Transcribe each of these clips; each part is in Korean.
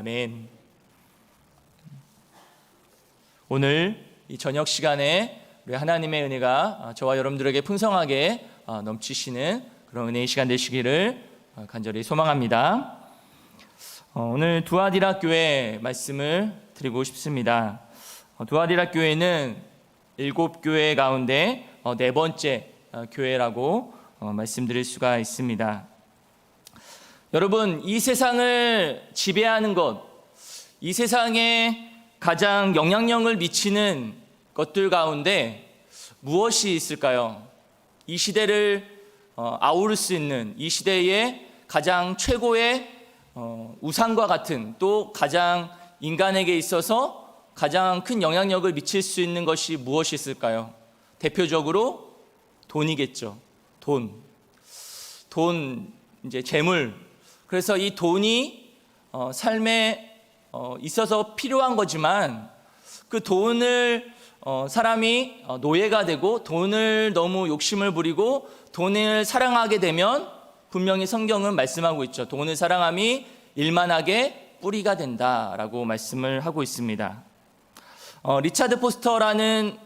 아멘. 오늘 이 저녁 시간에 우리 하나님의 은혜가 저와 여러분들에게 풍성하게 넘치시는 그런 은혜의 시간 되시기를 간절히 소망합니다. 오늘 두아디라 교회 말씀을 드리고 싶습니다. 두아디라 교회는 7교회 가운데 4번째 교회라고 말씀드릴 수가 있습니다. 여러분, 이 세상을 지배하는 것, 이 세상에 가장 영향력을 미치는 것들 가운데 무엇이 있을까요? 이 시대를 아우를 수 있는, 이 시대의 가장 최고의 우상과 같은, 또 가장 인간에게 있어서 가장 큰 영향력을 미칠 수 있는 것이 무엇이 있을까요? 대표적으로 돈이겠죠. 돈, 이제 재물. 그래서 이 돈이 삶에 있어서 필요한 거지만 그 돈을 사람이 노예가 되고 돈을 너무 욕심을 부리고 돈을 사랑하게 되면 분명히 성경은 말씀하고 있죠. 돈을 사랑함이 일만하게 뿌리가 된다라고 말씀을 하고 있습니다. 리차드 포스터라는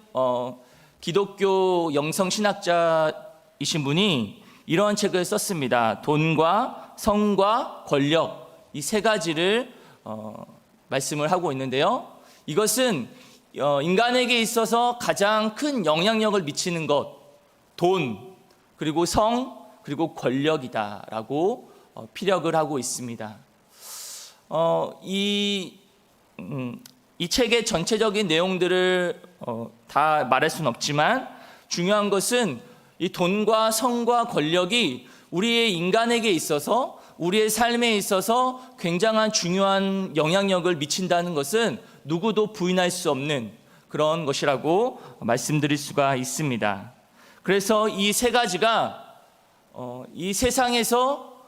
기독교 영성신학자이신 분이 이러한 책을 썼습니다. 돈과 성과 권력, 이 세 가지를 말씀을 하고 있는데요. 이것은 인간에게 있어서 가장 큰 영향력을 미치는 것, 돈, 그리고 성, 그리고 권력이다라고 피력을 하고 있습니다. 이 책의 전체적인 내용들을 다 말할 수는 없지만 중요한 것은 이 돈과 성과 권력이 우리의 인간에게 있어서, 우리의 삶에 있어서 굉장한 중요한 영향력을 미친다는 것은 누구도 부인할 수 없는 그런 것이라고 말씀드릴 수가 있습니다. 그래서 이 세 가지가 이 세상에서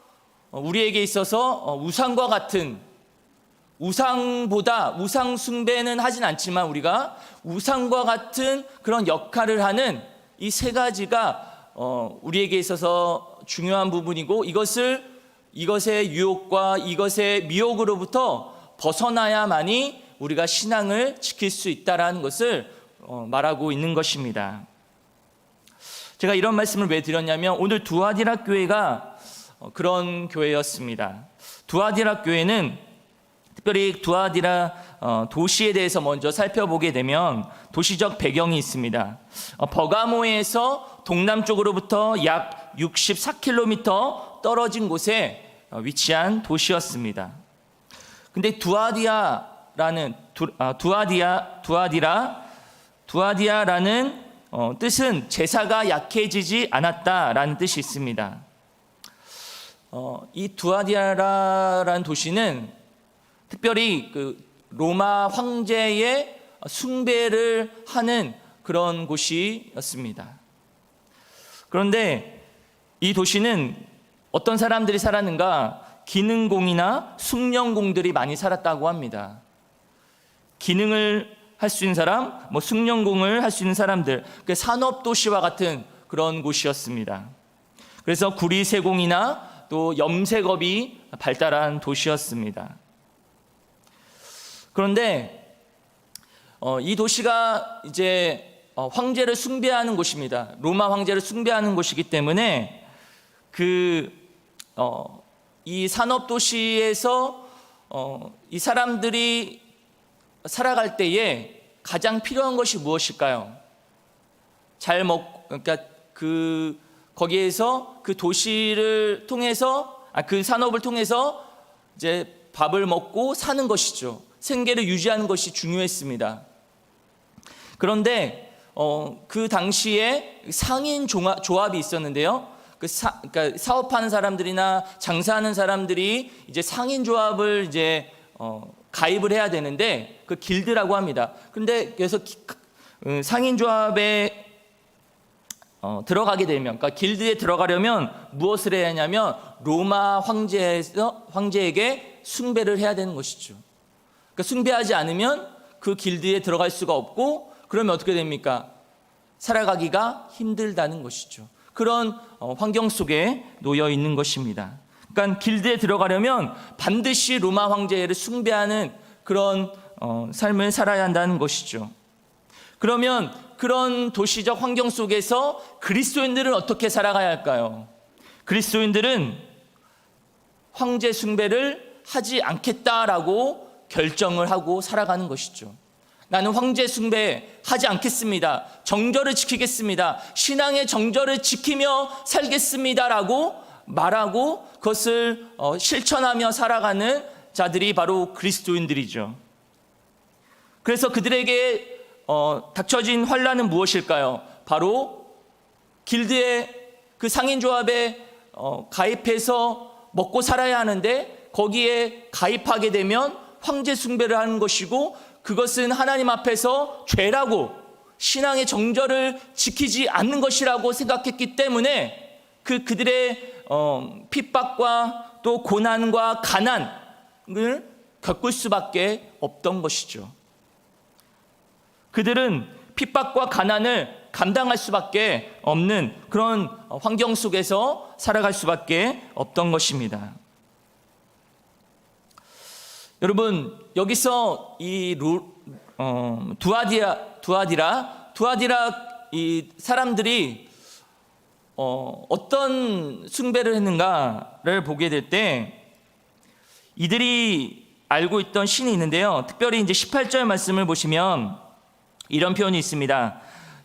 우리에게 있어서 우상과 같은, 우상보다, 우상 숭배는 하진 않지만 우리가 우상과 같은 그런 역할을 하는 이 세 가지가 우리에게 있어서 중요한 부분이고, 이것의 유혹과 이것의 미혹으로부터 벗어나야만이 우리가 신앙을 지킬 수 있다라는 것을 말하고 있는 것입니다. 제가 이런 말씀을 왜 드렸냐면 오늘 두아디라 교회가 그런 교회였습니다. 두아디라 교회는 특별히 두아디라 도시에 대해서 먼저 살펴보게 되면 도시적 배경이 있습니다. 버가모에서 동남쪽으로부터 약 64km 떨어진 곳에 위치한 도시였습니다. 근데 두아디라라는 뜻은 제사가 약해지지 않았다라는 뜻이 있습니다. 이 두아디라라는 도시는 특별히 그 로마 황제의 숭배를 하는 그런 곳이었습니다. 그런데 이 도시는 어떤 사람들이 살았는가? 기능공이나 숙련공들이 많이 살았다고 합니다. 기능을 할 수 있는 사람, 숙련공을 할 수 있는 사람들, 그 산업도시와 같은 그런 곳이었습니다. 그래서 구리세공이나 또 염색업이 발달한 도시였습니다. 그런데 이 도시가 이제 황제를 숭배하는 곳입니다. 로마 황제를 숭배하는 곳이기 때문에 이 산업도시에서 이 사람들이 살아갈 때에 가장 필요한 것이 무엇일까요? 그러니까 거기에서 그 도시를 통해서, 그 산업을 통해서 이제 밥을 먹고 사는 것이죠. 생계를 유지하는 것이 중요했습니다. 그런데 그 당시에 상인 조합이 있었는데요. 그러니까 사업하는 사람들이나 장사하는 사람들이 이제 상인 조합을 이제 가입을 해야 되는데 그 길드라고 합니다. 그런데 그래서 상인 조합에 들어가게 되면, 그러니까 길드에 들어가려면 무엇을 해야 하냐면 로마 황제에게 숭배를 해야 되는 것이죠. 그러니까 숭배하지 않으면 그 길드에 들어갈 수가 없고, 그러면 어떻게 됩니까? 살아가기가 힘들다는 것이죠. 그런 환경 속에 놓여 있는 것입니다. 그러니까 길드에 들어가려면 반드시 로마 황제를 숭배하는 그런 삶을 살아야 한다는 것이죠. 그러면 그런 도시적 환경 속에서 그리스도인들은 어떻게 살아가야 할까요? 그리스도인들은 황제 숭배를 하지 않겠다라고 결정을 하고 살아가는 것이죠. 나는 황제 숭배하지 않겠습니다. 정절을 지키겠습니다. 신앙의 정절을 지키며 살겠습니다라고 말하고 그것을 실천하며 살아가는 자들이 바로 그리스도인들이죠. 그래서 그들에게 닥쳐진 환난은 무엇일까요? 바로 길드의 그 상인조합에 가입해서 먹고 살아야 하는데 거기에 가입하게 되면 황제 숭배를 하는 것이고 그것은 하나님 앞에서 죄라고 신앙의 정절을 지키지 않는 것이라고 생각했기 때문에 그들의 핍박과 또 고난과 가난을 겪을 수밖에 없던 것이죠. 그들은 핍박과 가난을 감당할 수밖에 없는 그런 환경 속에서 살아갈 수밖에 없던 것입니다. 여러분, 여기서 이 두아디라 이 사람들이 어떤 숭배를 했는가를 보게 될 때 이들이 알고 있던 신이 있는데요. 특별히 이제 18절 말씀을 보시면 이런 표현이 있습니다.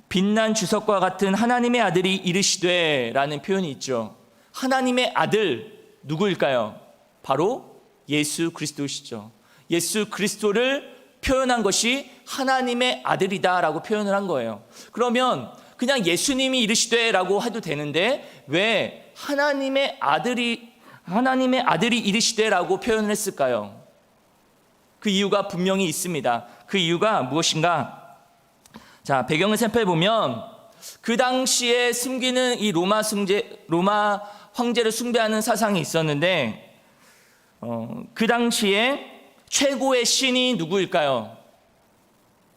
빛난 주석과 같은 하나님의 아들이 이르시되라는 표현이 있죠. 하나님의 아들 누구일까요? 바로 예수 그리스도시죠. 예수 그리스도를 표현한 것이 하나님의 아들이다라고 표현을 한 거예요. 그러면 그냥 예수님이 이르시되라고 해도 되는데 왜 하나님의 아들이 이르시되라고 표현을 했을까요? 그 이유가 분명히 있습니다. 그 이유가 무엇인가? 자, 배경을 살펴보면 그 당시에 숨기는 이 로마 황제를 숭배하는 사상이 있었는데 그 당시에 최고의 신이 누구일까요?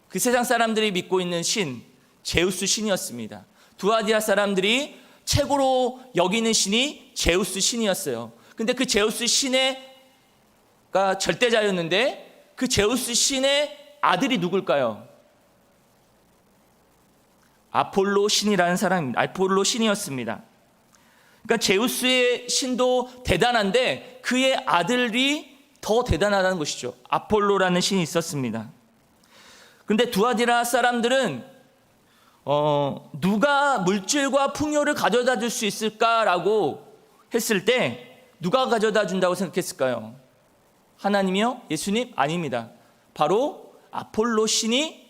그 세상 사람들이 믿고 있는 신, 제우스 신이었습니다. 두아디라 사람들이 최고로 여기는 신이 제우스 신이었어요. 근데 그 제우스 신의가 절대자였는데 그 제우스 신의 아들이 누굴까요? 아폴로 신이라는 사람입니다. 아폴로 신이었습니다. 그러니까 제우스의 신도 대단한데 그의 아들이 더 대단하다는 것이죠. 아폴로라는 신이 있었습니다. 그런데 두아디라 사람들은 누가 물질과 풍요를 가져다 줄 수 있을까라고 했을 때 누가 가져다 준다고 생각했을까요? 하나님이요? 예수님? 아닙니다. 바로 아폴로 신이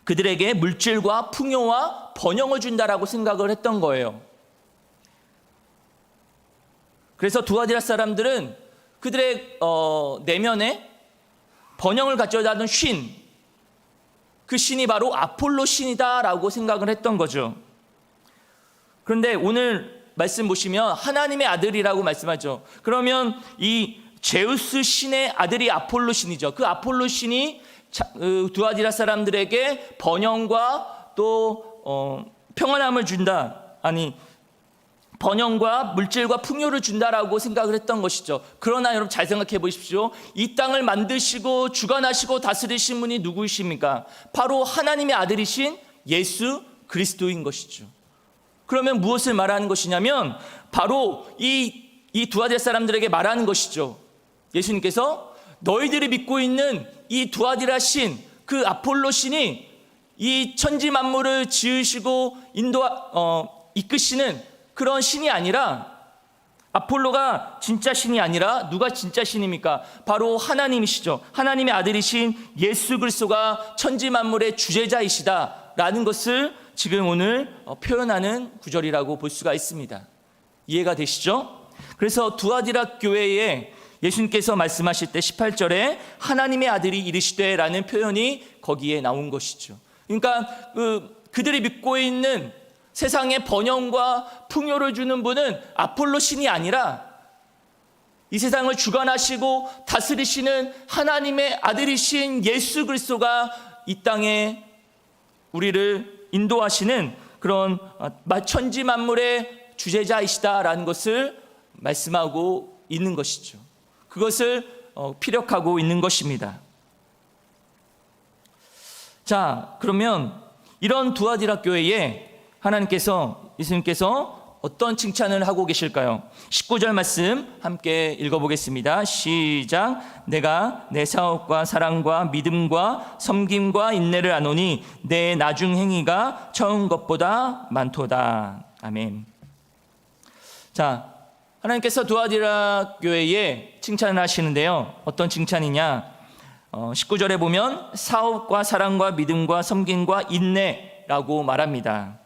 그들에게 물질과 풍요와 번영을 준다라고 생각을 했던 거예요. 그래서 두아디라 사람들은 그들의 내면에 번영을 가져다 준 신, 그 신이 바로 아폴로 신이다라고 생각을 했던 거죠. 그런데 오늘 말씀 보시면 하나님의 아들이라고 말씀하죠. 그러면 이 제우스 신의 아들이 아폴로 신이죠. 그 아폴로 신이 두아디라 사람들에게 번영과 또 평안함을 준다. 번영과 물질과 풍요를 준다라고 생각을 했던 것이죠. 그러나 여러분 잘 생각해 보십시오. 이 땅을 만드시고 주관하시고 다스리신 분이 누구이십니까? 바로 하나님의 아들이신 예수 그리스도인 것이죠. 그러면 무엇을 말하는 것이냐면 바로 이 두아디라 사람들에게 말하는 것이죠. 예수님께서 너희들이 믿고 있는 이 두아디라 신, 그 아폴로 신이 이 천지 만물을 지으시고 이끄시는 그런 신이 아니라, 아폴로가 진짜 신이 아니라 누가 진짜 신입니까? 바로 하나님이시죠. 하나님의 아들이신 예수 그리스도가 천지 만물의 주재자이시다라는 것을 지금 오늘 표현하는 구절이라고 볼 수가 있습니다. 이해가 되시죠? 그래서 두아디라 교회에 예수님께서 말씀하실 때 18절에 하나님의 아들이 이르시되라는 표현이 거기에 나온 것이죠. 그러니까 그들이 믿고 있는 세상의 번영과 풍요를 주는 분은 아폴로 신이 아니라 이 세상을 주관하시고 다스리시는 하나님의 아들이신 예수 그리스도가 이 땅에 우리를 인도하시는 그런 천지 만물의 주재자이시다라는 것을 말씀하고 있는 것이죠. 그것을 피력하고 있는 것입니다. 자, 그러면 이런 두아디라 교회에 하나님께서, 예수님께서 어떤 칭찬을 하고 계실까요? 19절 말씀 함께 읽어보겠습니다. 시작. 내가 내 사업과 사랑과 믿음과 섬김과 인내를 아노니 내 나중 행위가 처음 것보다 많도다. 아멘. 자, 하나님께서 두아디라 교회에 칭찬을 하시는데요. 어떤 칭찬이냐? 19절에 보면 사업과 사랑과 믿음과 섬김과 인내라고 말합니다.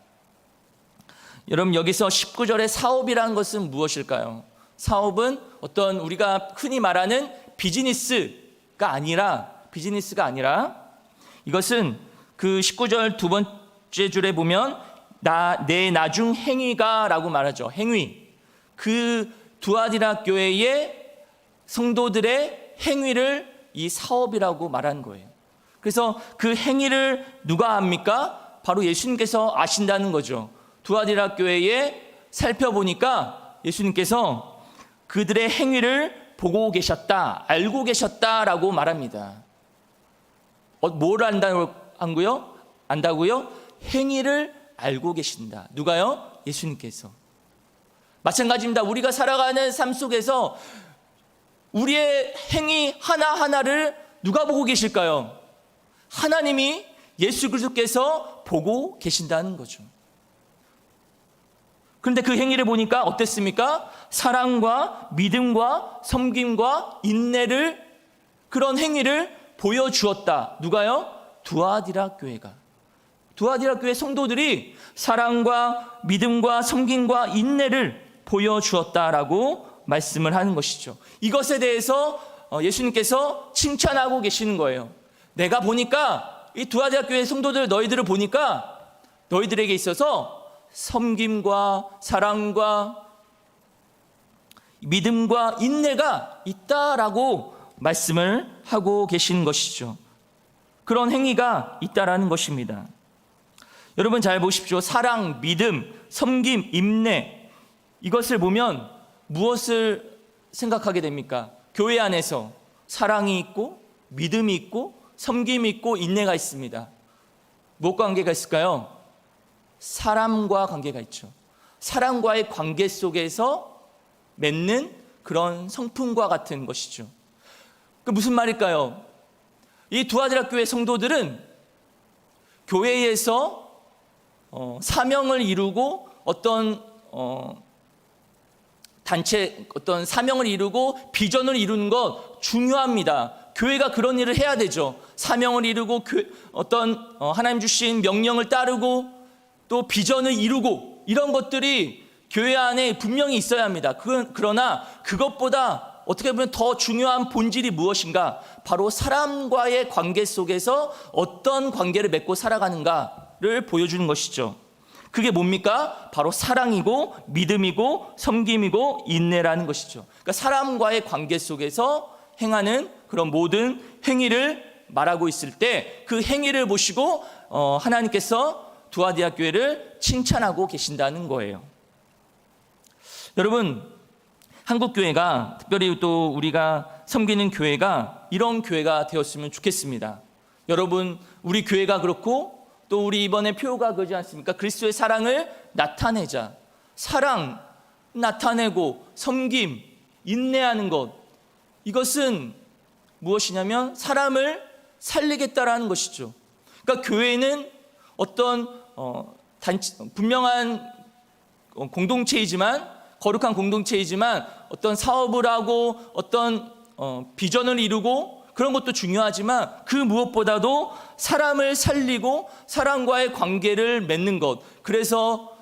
여러분, 여기서 19절의 사업이라는 것은 무엇일까요? 사업은 어떤 우리가 흔히 말하는 비즈니스가 아니라 이것은 그 19절 두 번째 줄에 보면 내 나중 행위가 라고 말하죠. 행위. 그 두아디라 교회의 성도들의 행위를 이 사업이라고 말하는 거예요. 그래서 그 행위를 누가 압니까? 바로 예수님께서 아신다는 거죠. 두아디라 교회에 살펴보니까 예수님께서 그들의 행위를 보고 계셨다, 알고 계셨다라고 말합니다. 뭘 안다고요? 행위를 알고 계신다. 누가요? 예수님께서. 마찬가지입니다. 우리가 살아가는 삶 속에서 우리의 행위 하나하나를 누가 보고 계실까요? 하나님이, 예수 그리스도께서 보고 계신다는 거죠. 그런데 그 행위를 보니까 어땠습니까? 사랑과 믿음과 섬김과 인내를, 그런 행위를 보여주었다. 누가요? 두아디라 교회가. 두아디라 교회 성도들이 사랑과 믿음과 섬김과 인내를 보여주었다라고 말씀을 하는 것이죠. 이것에 대해서 예수님께서 칭찬하고 계시는 거예요. 내가 보니까 이 두아디라 교회 성도들, 너희들을 보니까 너희들에게 있어서 섬김과 사랑과 믿음과 인내가 있다라고 말씀을 하고 계시는 것이죠. 그런 행위가 있다라는 것입니다. 여러분 잘 보십시오. 사랑, 믿음, 섬김, 인내, 이것을 보면 무엇을 생각하게 됩니까? 교회 안에서 사랑이 있고 믿음이 있고 섬김이 있고 인내가 있습니다. 무엇과 관계가 있을까요? 사람과 관계가 있죠. 사람과의 관계 속에서 맺는 그런 성품과 같은 것이죠. 그 무슨 말일까요? 이 두아디라 교회 성도들은 교회에서 사명을 이루고 어떤 단체, 어떤 사명을 이루고 비전을 이루는 것 중요합니다. 교회가 그런 일을 해야 되죠. 사명을 이루고 어떤 하나님 주신 명령을 따르고 또 비전을 이루고, 이런 것들이 교회 안에 분명히 있어야 합니다. 그러나 그것보다 어떻게 보면 더 중요한 본질이 무엇인가? 바로 사람과의 관계 속에서 어떤 관계를 맺고 살아가는가를 보여주는 것이죠. 그게 뭡니까? 바로 사랑이고 믿음이고 섬김이고 인내라는 것이죠. 그러니까 사람과의 관계 속에서 행하는 그런 모든 행위를 말하고 있을 때 그 행위를 보시고 하나님께서 두아디라 교회를 칭찬하고 계신다는 거예요. 여러분, 한국 교회가, 특별히 또 우리가 섬기는 교회가 이런 교회가 되었으면 좋겠습니다. 여러분, 우리 교회가 그렇고 또 우리 이번에 표가 그러지 않습니까? 그리스도의 사랑을 나타내자. 사랑 나타내고 섬김, 인내하는 것, 이것은 무엇이냐면 사람을 살리겠다라는 것이죠. 그러니까 교회는 어떤 분명한 공동체이지만, 거룩한 공동체이지만 어떤 사업을 하고 어떤 비전을 이루고 그런 것도 중요하지만 그 무엇보다도 사람을 살리고 사람과의 관계를 맺는 것, 그래서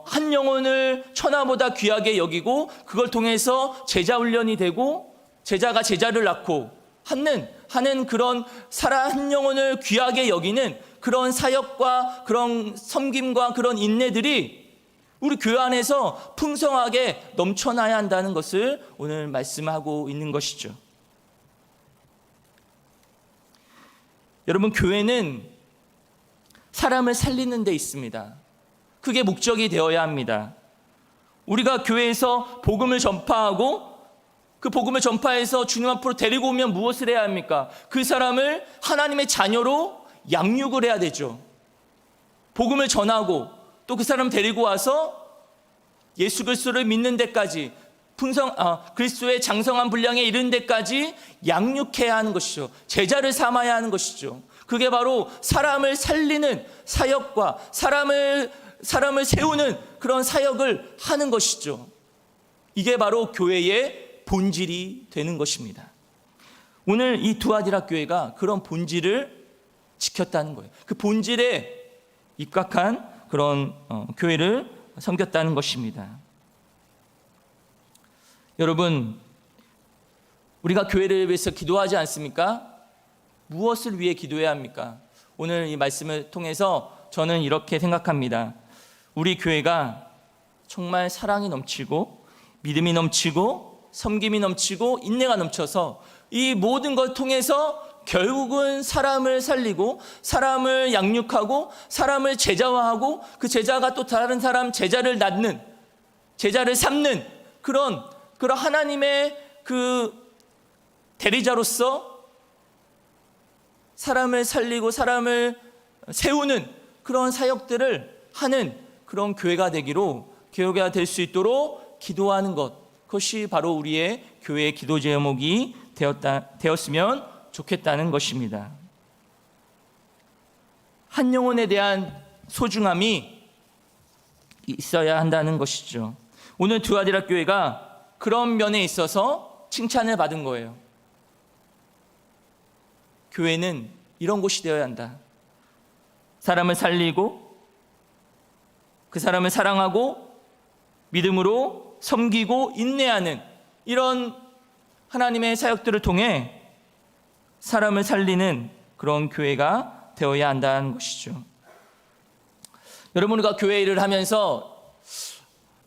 한 영혼을 천하보다 귀하게 여기고 그걸 통해서 제자 훈련이 되고 제자가 제자를 낳고 하는 그런 한 영혼을 귀하게 여기는 그런 사역과 그런 섬김과 그런 인내들이 우리 교회 안에서 풍성하게 넘쳐나야 한다는 것을 오늘 말씀하고 있는 것이죠. 여러분, 교회는 사람을 살리는 데 있습니다. 그게 목적이 되어야 합니다. 우리가 교회에서 복음을 전파하고 그 복음을 전파해서 주님 앞으로 데리고 오면 무엇을 해야 합니까? 그 사람을 하나님의 자녀로 양육을 해야 되죠. 복음을 전하고 또 그 사람 데리고 와서 예수 그리스도를 믿는 데까지 그리스도의 장성한 분량에 이른 데까지 양육해야 하는 것이죠. 제자를 삼아야 하는 것이죠. 그게 바로 사람을 살리는 사역과 사람을 세우는 그런 사역을 하는 것이죠. 이게 바로 교회의 본질이 되는 것입니다. 오늘 이 두아디라 교회가 그런 본질을 지켰다는 거예요. 그 본질에 입각한 그런 교회를 섬겼다는 것입니다. 여러분, 우리가 교회를 위해서 기도하지 않습니까? 무엇을 위해 기도해야 합니까? 오늘 이 말씀을 통해서 저는 이렇게 생각합니다. 우리 교회가 정말 사랑이 넘치고 믿음이 넘치고 섬김이 넘치고 인내가 넘쳐서 이 모든 걸 통해서 결국은 사람을 살리고 사람을 양육하고 사람을 제자화하고 그 제자가 또 다른 사람 제자를 낳는, 제자를 삼는 그런 하나님의 그 대리자로서 사람을 살리고 사람을 세우는 그런 사역들을 하는 그런 교회가 되기로, 교회가 될 수 있도록 기도하는 것, 그것이 바로 우리의 교회의 기도 제목이 되었으면 좋겠다는 것입니다. 한 영혼에 대한 소중함이 있어야 한다는 것이죠. 오늘 두아디라 교회가 그런 면에 있어서 칭찬을 받은 거예요. 교회는 이런 곳이 되어야 한다. 사람을 살리고 그 사람을 사랑하고 믿음으로 섬기고 인내하는 이런 하나님의 사역들을 통해 사람을 살리는 그런 교회가 되어야 한다는 것이죠. 여러분, 우리가 교회 일을 하면서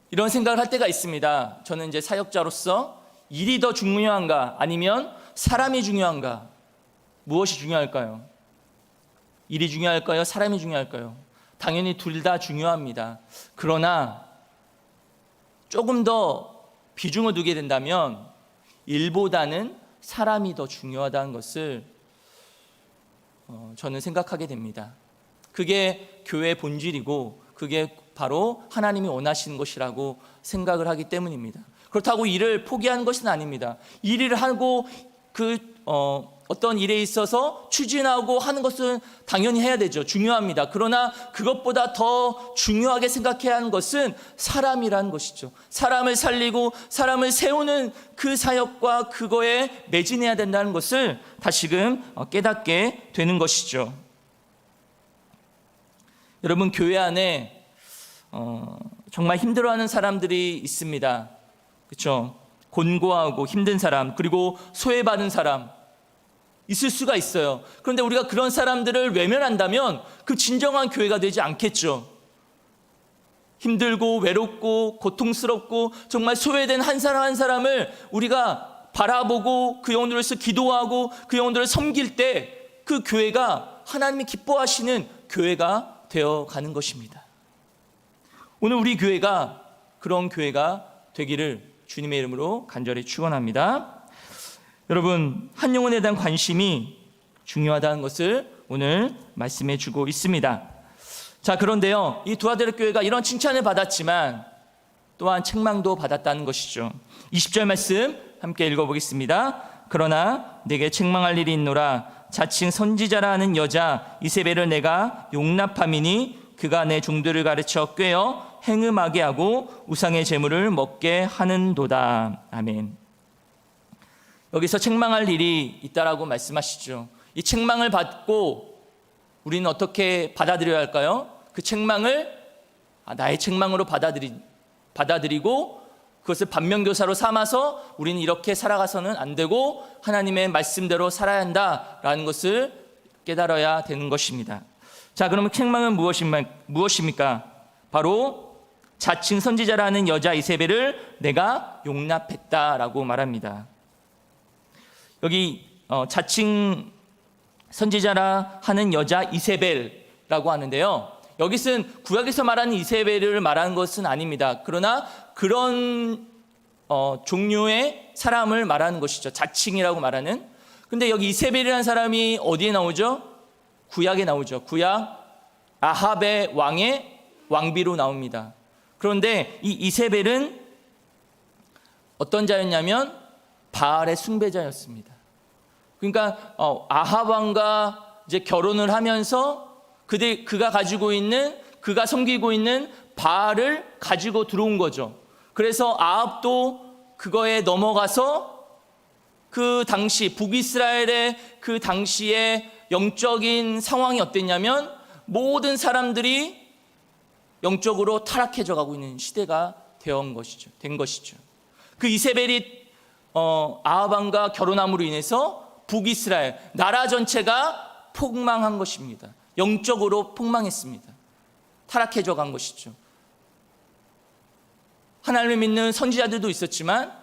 이런 생각을 할 때가 있습니다. 저는 이제 사역자로서 일이 더 중요한가 아니면 사람이 중요한가? 무엇이 중요할까요? 일이 중요할까요? 사람이 중요할까요? 당연히 둘 다 중요합니다. 그러나 조금 더 비중을 두게 된다면 일보다는 사람이 더 중요하다는 것을 저는 생각하게 됩니다. 그게 교회의 본질이고 그게 바로 하나님이 원하시는 것이라고 생각을 하기 때문입니다. 그렇다고 일을 포기하는 것은 아닙니다. 일을 하고 어떤 일에 있어서 추진하고 하는 것은 당연히 해야 되죠. 중요합니다. 그러나 그것보다 더 중요하게 생각해야 하는 것은 사람이라는 것이죠. 사람을 살리고 사람을 세우는 그 사역과 그거에 매진해야 된다는 것을 다시금 깨닫게 되는 것이죠. 여러분, 교회 안에 정말 힘들어하는 사람들이 있습니다. 그렇죠? 곤고하고 힘든 사람, 그리고 소외받은 사람 있을 수가 있어요. 그런데 우리가 그런 사람들을 외면한다면 그 진정한 교회가 되지 않겠죠. 힘들고 외롭고 고통스럽고 정말 소외된 한 사람 한 사람을 우리가 바라보고 그 영혼들을 위해서 기도하고 그 영혼들을 섬길 때 그 교회가 하나님이 기뻐하시는 교회가 되어가는 것입니다. 오늘 우리 교회가 그런 교회가 되기를 주님의 이름으로 간절히 축원합니다. 여러분, 한 영혼에 대한 관심이 중요하다는 것을 오늘 말씀해 주고 있습니다. 자, 그런데요, 이 두아디라 교회가 이런 칭찬을 받았지만 또한 책망도 받았다는 것이죠. 20절 말씀 함께 읽어보겠습니다. 그러나 내게 책망할 일이 있노라. 자칭 선지자라 하는 여자 이세벨을 내가 용납함이니 그가 내 종들을 가르쳐 꿰어 행음하게 하고 우상의 제물을 먹게 하는도다. 아멘. 여기서 책망할 일이 있다라고 말씀하시죠. 이 책망을 받고 우리는 어떻게 받아들여야 할까요? 그 책망을 나의 책망으로 받아들이고 그것을 반면교사로 삼아서 우리는 이렇게 살아가서는 안 되고 하나님의 말씀대로 살아야 한다라는 것을 깨달아야 되는 것입니다. 자, 그러면 책망은 무엇입니까? 바로 자칭 선지자라는 여자 이세벨을 내가 용납했다라고 말합니다. 여기 자칭 선지자라 하는 여자 이세벨이라고 하는데요. 여기서는 구약에서 말하는 이세벨을 말하는 것은 아닙니다. 그러나 그런 종류의 사람을 말하는 것이죠. 자칭이라고 말하는. 근데 여기 이세벨이라는 사람이 어디에 나오죠? 구약에 나오죠. 구약 아합의 왕의 왕비로 나옵니다. 그런데 이 이세벨은 어떤 자였냐면 바알의 숭배자였습니다. 그러니까 아합 왕과 이제 결혼을 하면서 그가 그가 섬기고 있는 바알을 가지고 들어온 거죠. 그래서 아합도 그거에 넘어가서 그 당시 북이스라엘의 그 당시의 영적인 상황이 어땠냐면 모든 사람들이 영적으로 타락해져 가고 있는 시대가 된 것이죠. 그 이세벨이 아합 왕과 결혼함으로 인해서 북이스라엘 나라 전체가 폭망한 것입니다. 영적으로 폭망했습니다. 타락해져 간 것이죠. 하나님을 믿는 선지자들도 있었지만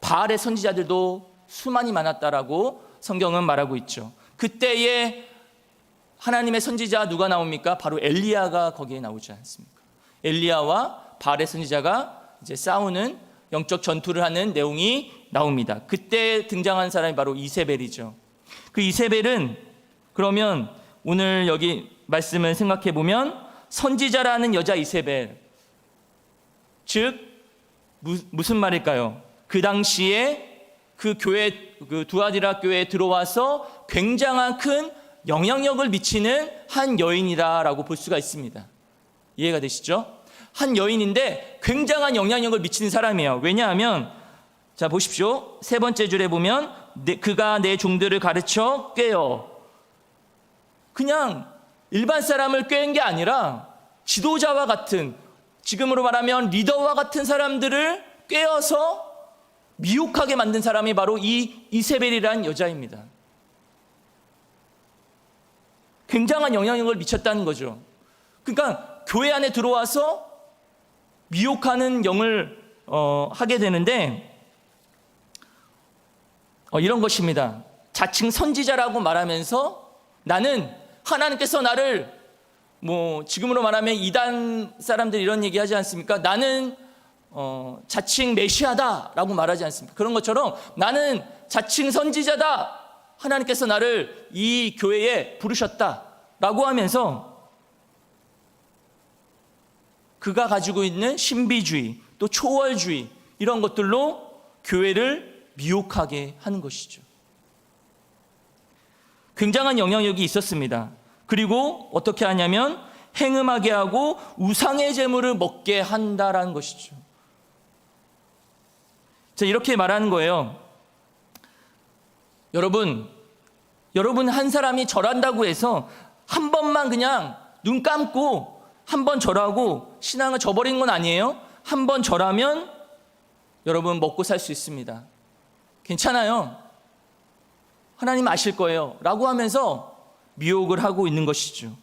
바알의 선지자들도 수많이 많았다라고 성경은 말하고 있죠. 그때에 하나님의 선지자 누가 나옵니까? 바로 엘리야가 거기에 나오지 않습니까? 엘리야와 바알의 선지자가 이제 싸우는 영적 전투를 하는 내용이 나옵니다. 그때 등장한 사람이 바로 이세벨이죠. 그 이세벨은 그러면 오늘 여기 말씀을 생각해 보면 선지자라는 여자 이세벨, 즉 무슨 말일까요? 그 당시에 그 교회, 그 두아디라 교회에 들어와서 굉장한 큰 영향력을 미치는 한 여인이다라고 볼 수가 있습니다. 이해가 되시죠? 한 여인인데 굉장한 영향력을 미치는 사람이에요. 왜냐하면 자 보십시오. 세 번째 줄에 보면 그가 내 종들을 가르쳐 꿰어. 그냥 일반 사람을 꿰은 게 아니라 지도자와 같은, 지금으로 말하면 리더와 같은 사람들을 꿰어서 미혹하게 만든 사람이 바로 이 이세벨이라는 여자입니다. 굉장한 영향력을 미쳤다는 거죠. 그러니까 교회 안에 들어와서 미혹하는 영을 하게 되는데 이런 것입니다. 자칭 선지자라고 말하면서 나는 하나님께서 나를 지금으로 말하면 이단 사람들이 이런 얘기 하지 않습니까? 나는 자칭 메시아다라고 말하지 않습니까? 그런 것처럼 나는 자칭 선지자다. 하나님께서 나를 이 교회에 부르셨다라고 하면서 그가 가지고 있는 신비주의 또 초월주의 이런 것들로 교회를 미혹하게 하는 것이죠. 굉장한 영향력이 있었습니다. 그리고 어떻게 하냐면 행음하게 하고 우상의 제물을 먹게 한다라는 것이죠. 자, 이렇게 말하는 거예요. 여러분 한 사람이 절한다고 해서 한 번만 그냥 눈 감고 한 번 절하고 신앙을 저버린 건 아니에요. 한 번 절하면 여러분 먹고 살 수 있습니다. 괜찮아요. 하나님 아실 거예요. 라고 하면서 미혹을 하고 있는 것이죠.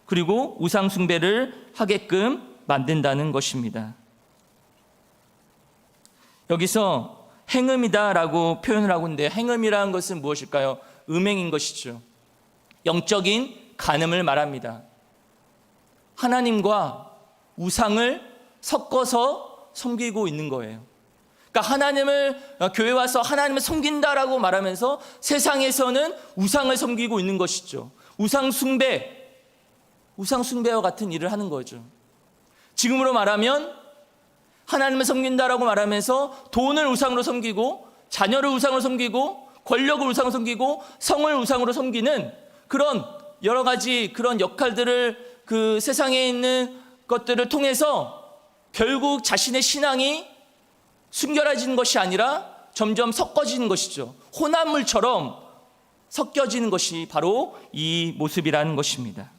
그리고 우상 숭배를 하게끔 만든다는 것입니다. 여기서 행음이다라고 표현을 하고 있는데 행음이라는 것은 무엇일까요? 음행인 것이죠. 영적인 간음을 말합니다. 하나님과 우상을 섞어서 섬기고 있는 거예요. 그러니까 교회 와서 하나님을 섬긴다라고 말하면서 세상에서는 우상을 섬기고 있는 것이죠. 우상 숭배와 같은 일을 하는 거죠. 지금으로 말하면 하나님을 섬긴다라고 말하면서 돈을 우상으로 섬기고 자녀를 우상으로 섬기고 권력을 우상으로 섬기고 성을 우상으로 섬기는 그런 여러 가지 그런 역할들을 그 세상에 있는 것들을 통해서 결국 자신의 신앙이 순결해지는 것이 아니라 점점 섞어지는 것이죠. 혼합물처럼 섞여지는 것이 바로 이 모습이라는 것입니다.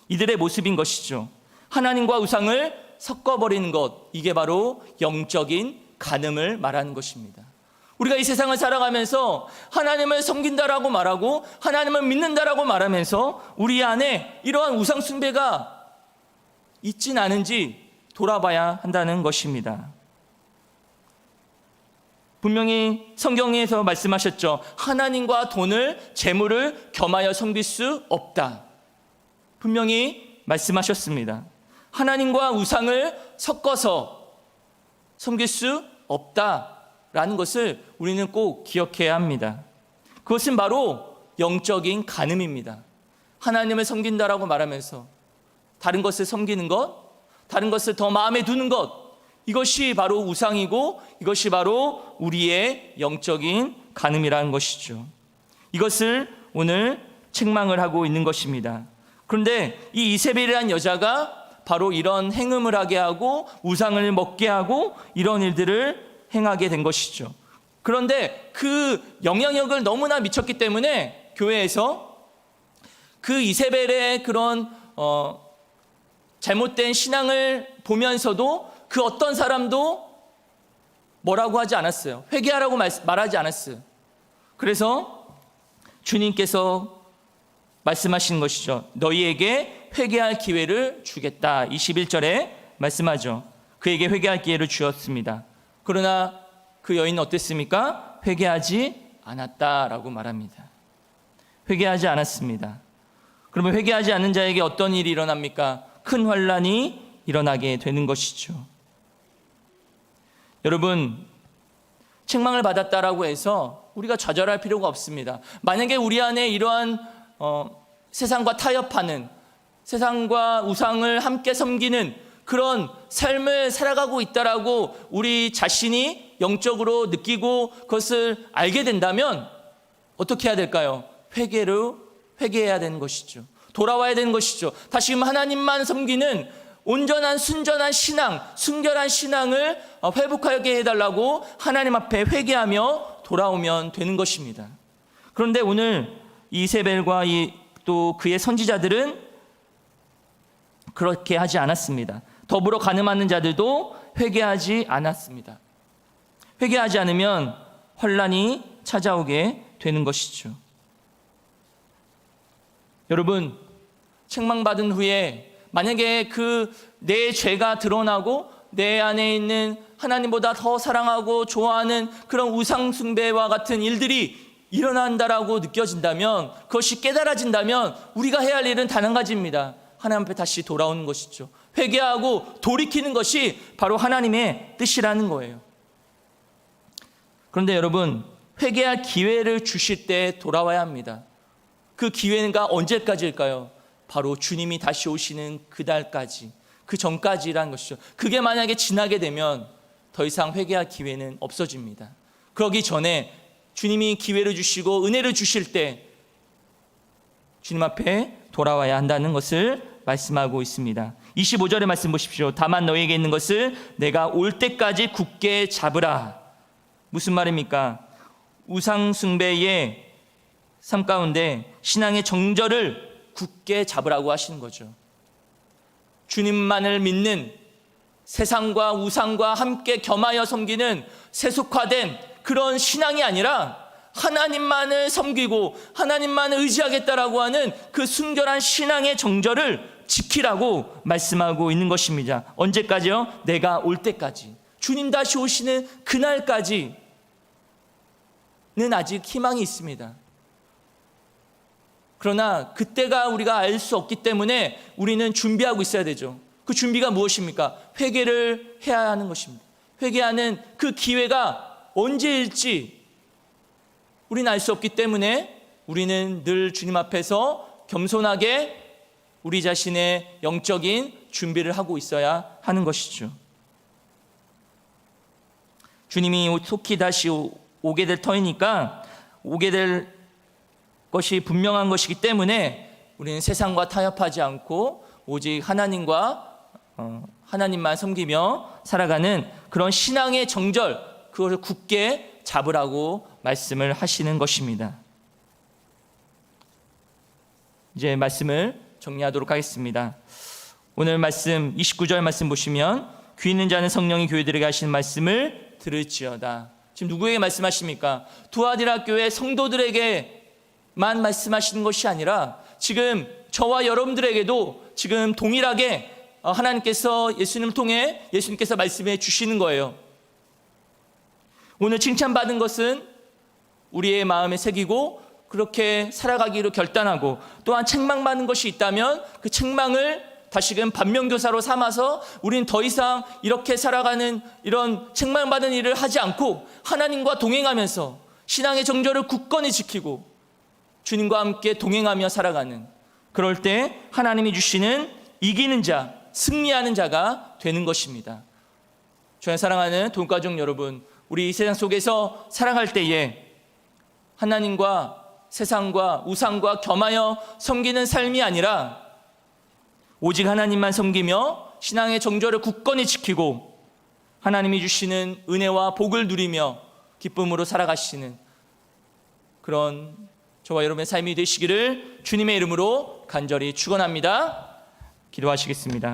이들의 모습인 것이죠. 하나님과 우상을 섞어버리는 것, 이게 바로 영적인 간음을 말하는 것입니다. 우리가 이 세상을 살아가면서 하나님을 섬긴다라고 말하고 하나님을 믿는다라고 말하면서 우리 안에 이러한 우상 숭배가 있진 않은지 돌아봐야 한다는 것입니다. 분명히 성경에서 말씀하셨죠. 하나님과 돈을, 재물을 겸하여 섬길 수 없다. 분명히 말씀하셨습니다. 하나님과 우상을 섞어서 섬길 수 없다라는 것을 우리는 꼭 기억해야 합니다. 그것은 바로 영적인 간음입니다. 하나님을 섬긴다라고 말하면서 다른 것을 섬기는 것, 다른 것을 더 마음에 두는 것, 이것이 바로 우상이고 이것이 바로 우리의 영적인 간음이라는 것이죠. 이것을 오늘 책망을 하고 있는 것입니다. 그런데 이 이세벨이라는 여자가 바로 이런 행음을 하게 하고 우상을 먹게 하고 이런 일들을 행하게 된 것이죠. 그런데 그 영향력을 너무나 미쳤기 때문에 교회에서 그 이세벨의 그런 잘못된 신앙을 보면서도 그 어떤 사람도 뭐라고 하지 않았어요. 회개하라고 말하지 않았어요. 그래서 주님께서 말씀하신 것이죠. 너희에게 회개할 기회를 주겠다. 21절에 말씀하죠. 그에게 회개할 기회를 주었습니다. 그러나 그 여인은 어땠습니까? 회개하지 않았다라고 말합니다. 회개하지 않았습니다. 그러면 회개하지 않는 자에게 어떤 일이 일어납니까? 큰 환난이 일어나게 되는 것이죠. 여러분, 책망을 받았다라고 해서 우리가 좌절할 필요가 없습니다. 만약에 우리 안에 이러한 세상과 타협하는, 세상과 우상을 함께 섬기는 그런 삶을 살아가고 있다라고 우리 자신이 영적으로 느끼고 그것을 알게 된다면 어떻게 해야 될까요? 회개해야 되는 것이죠. 돌아와야 되는 것이죠. 다시금 하나님만 섬기는 온전한 순전한 신앙, 순결한 신앙을 회복하게 해달라고 하나님 앞에 회개하며 돌아오면 되는 것입니다. 그런데 오늘 이세벨과 또 그의 선지자들은 그렇게 하지 않았습니다. 더불어 간음하는 자들도 회개하지 않았습니다. 회개하지 않으면 환난이 찾아오게 되는 것이죠. 여러분, 책망받은 후에 만약에 내 죄가 드러나고 내 안에 있는 하나님보다 더 사랑하고 좋아하는 그런 우상 숭배와 같은 일들이 일어난다라고 느껴진다면, 그것이 깨달아진다면 우리가 해야 할 일은 단 한 가지입니다. 하나님 앞에 다시 돌아오는 것이죠. 회개하고 돌이키는 것이 바로 하나님의 뜻이라는 거예요. 그런데 여러분, 회개할 기회를 주실 때 돌아와야 합니다. 그 기회가 언제까지일까요? 바로 주님이 다시 오시는 그날까지, 그 전까지라는 것이죠. 그게 만약에 지나게 되면 더 이상 회개할 기회는 없어집니다. 그러기 전에 주님이 기회를 주시고 은혜를 주실 때 주님 앞에 돌아와야 한다는 것을 말씀하고 있습니다. 25절의 말씀 보십시오. 다만 너희에게 있는 것을 내가 올 때까지 굳게 잡으라. 무슨 말입니까? 우상 숭배의 삶 가운데 신앙의 정절을 굳게 잡으라고 하시는 거죠. 주님만을 믿는, 세상과 우상과 함께 겸하여 섬기는 세속화된 그런 신앙이 아니라 하나님만을 섬기고 하나님만을 의지하겠다라고 하는 그 순결한 신앙의 정절을 지키라고 말씀하고 있는 것입니다. 언제까지요? 내가 올 때까지. 주님 다시 오시는 그날까지는 아직 희망이 있습니다. 그러나 그때가 우리가 알 수 없기 때문에 우리는 준비하고 있어야 되죠. 그 준비가 무엇입니까? 회개를 해야 하는 것입니다. 회개하는 그 기회가 언제일지 우리는 알 수 없기 때문에 우리는 늘 주님 앞에서 겸손하게 우리 자신의 영적인 준비를 하고 있어야 하는 것이죠. 주님이 속히 다시 오게 될 터이니까, 오게 될 것이 분명한 것이기 때문에 우리는 세상과 타협하지 않고 오직 하나님만 섬기며 살아가는 그런 신앙의 정절, 그것을 굳게 잡으라고 말씀을 하시는 것입니다. 이제 말씀을 정리하도록 하겠습니다. 오늘 말씀 29절 말씀 보시면 귀 있는 자는 성령이 교회들에게 하시는 말씀을 들을지어다. 지금 누구에게 말씀하십니까? 두아디라 교회 성도들에게만 말씀하시는 것이 아니라 지금 저와 여러분들에게도 지금 동일하게 하나님께서 예수님을 통해 예수님께서 말씀해 주시는 거예요. 오늘 칭찬받은 것은 우리의 마음에 새기고 그렇게 살아가기로 결단하고, 또한 책망받는 것이 있다면 그 책망을 다시금 반면교사로 삼아서 우린 더 이상 이렇게 살아가는 이런 책망받은 일을 하지 않고 하나님과 동행하면서 신앙의 정절을 굳건히 지키고 주님과 함께 동행하며 살아가는, 그럴 때 하나님이 주시는 이기는 자, 승리하는 자가 되는 것입니다. 저의 사랑하는 돈가족 여러분, 우리 이 세상 속에서 살아갈 때에 하나님과 세상과 우상과 겸하여 섬기는 삶이 아니라 오직 하나님만 섬기며 신앙의 정절을 굳건히 지키고 하나님이 주시는 은혜와 복을 누리며 기쁨으로 살아가시는 그런 저와 여러분의 삶이 되시기를 주님의 이름으로 간절히 축원합니다. 기도하시겠습니다.